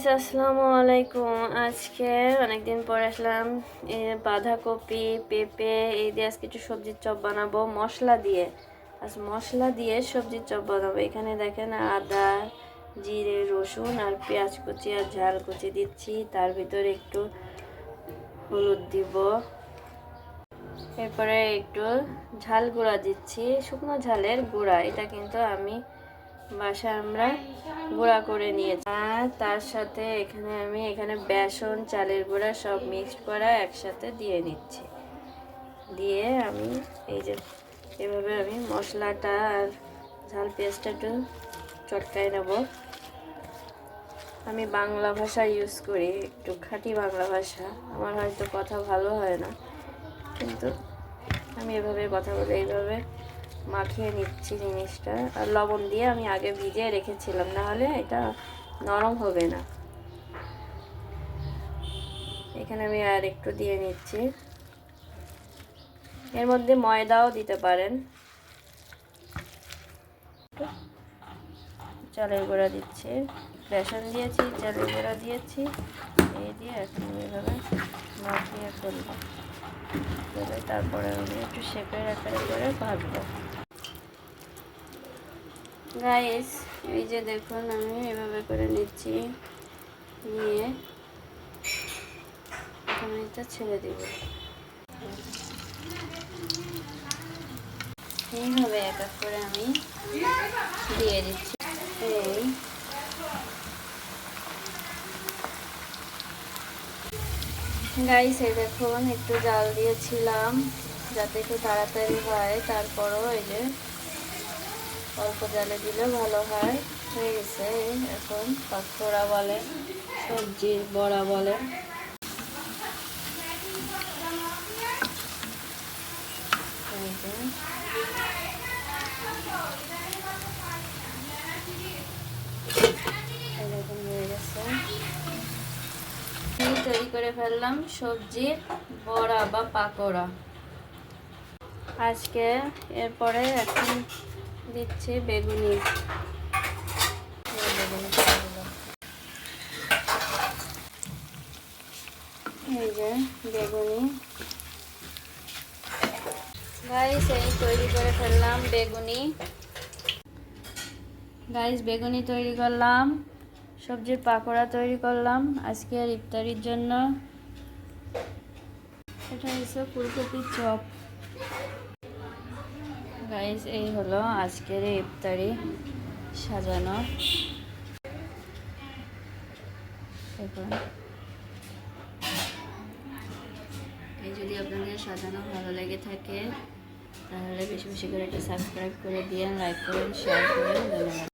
Guys আসসালামু আলাইকুম। আজকে অনেকদিন পরে আসলাম। বাঁধাকপি পেঁপে এই দিয়ে আজকে কিছু সবজির চপ বানাবো মশলা দিয়ে। আজ মশলা দিয়ে সবজির চপ বানাবো। এখানে দেখেন আদা জিরে রসুন আর পেঁয়াজ কুচি আর ঝাল কুচি দিচ্ছি, তার ভিতরে একটু হলুদ দিব, এরপরে একটু ঝাল গুঁড়া দিচ্ছি, শুকনো ঝালের গুঁড়া। এটা কিন্তু আমি বাসায় আমরা গুঁড়া করে নিয়েছি। আর তার সাথে এখানে বেসন চালের গুঁড়া সব মিক্সড করা একসাথে দিয়ে নিচ্ছি। দিয়ে আমি এই যে এভাবে আমি মশলাটা আর ঝাল পেস্টটা একটু চটকাই নেব। আমি বাংলা ভাষা ইউজ করি, একটু খাঁটি বাংলা ভাষা। আমার হয়তো কথা ভালো হয় না, কিন্তু আমি এভাবে কথা বলি। এইভাবে মাখিয়ে নিচ্ছি জিনিসটা। আর লবণ দিয়ে আমি আগে ভিজিয়ে রেখেছিলাম, নাহলে এটা নরম হবে না। এখানে আমি আর একটু দিয়ে নিচ্ছি। এর মধ্যে ময়দাও দিতে পারেন। চালের গুঁড়া দিচ্ছি, বেসন দিয়েছি, চালের গুঁড়া দিয়েছি। এই দিয়ে এখন এভাবে মাখিয়ে ফেলবো। তারপরে আমি একটু শেপের আকারে করে ভাজবো। গাইস এই যে দেখুন আমি এভাবে করে নিচ্ছি, নিয়ে আমি এটা ছেড়ে দিব। এইভাবে এক এক করে আমি দিয়ে দিচ্ছি। এই গাইস এই দেখুন একটু জাল দিয়েছিলাম যাতে একটু তাড়াতাড়ি হয়, তারপরও এই যে অল্প জালে দিলে ভালো হয়। হয়ে গেছে। এখন পাকোড়া বলে, সবজির বড়া বলে। এরকম হয়ে গেছে। তৈরি করে ফেললাম সবজির বড়া বা পাকোড়া আজকে। এরপরে এখন দিচ্ছি বেগুনি। এই যে বেগুনি। গাইস এই তৈরি করে ফেললাম বেগুনি। গাইস বেগুনি তৈরি করলাম, সবজির পাকোড়া তৈরি করলাম আজকের ইফতারির জন্য। এটা হচ্ছে ফুলকপির চপ। গাইস এই হলো আজকের ইফতারি সাজানো। এই যদি আপনাদের সাজানো ভালো লেগে থাকে তাহলে বেশি বেশি করে একটা সাবস্ক্রাইব করে দিন, লাইক করেন, শেয়ার করেন। ধন্যবাদ।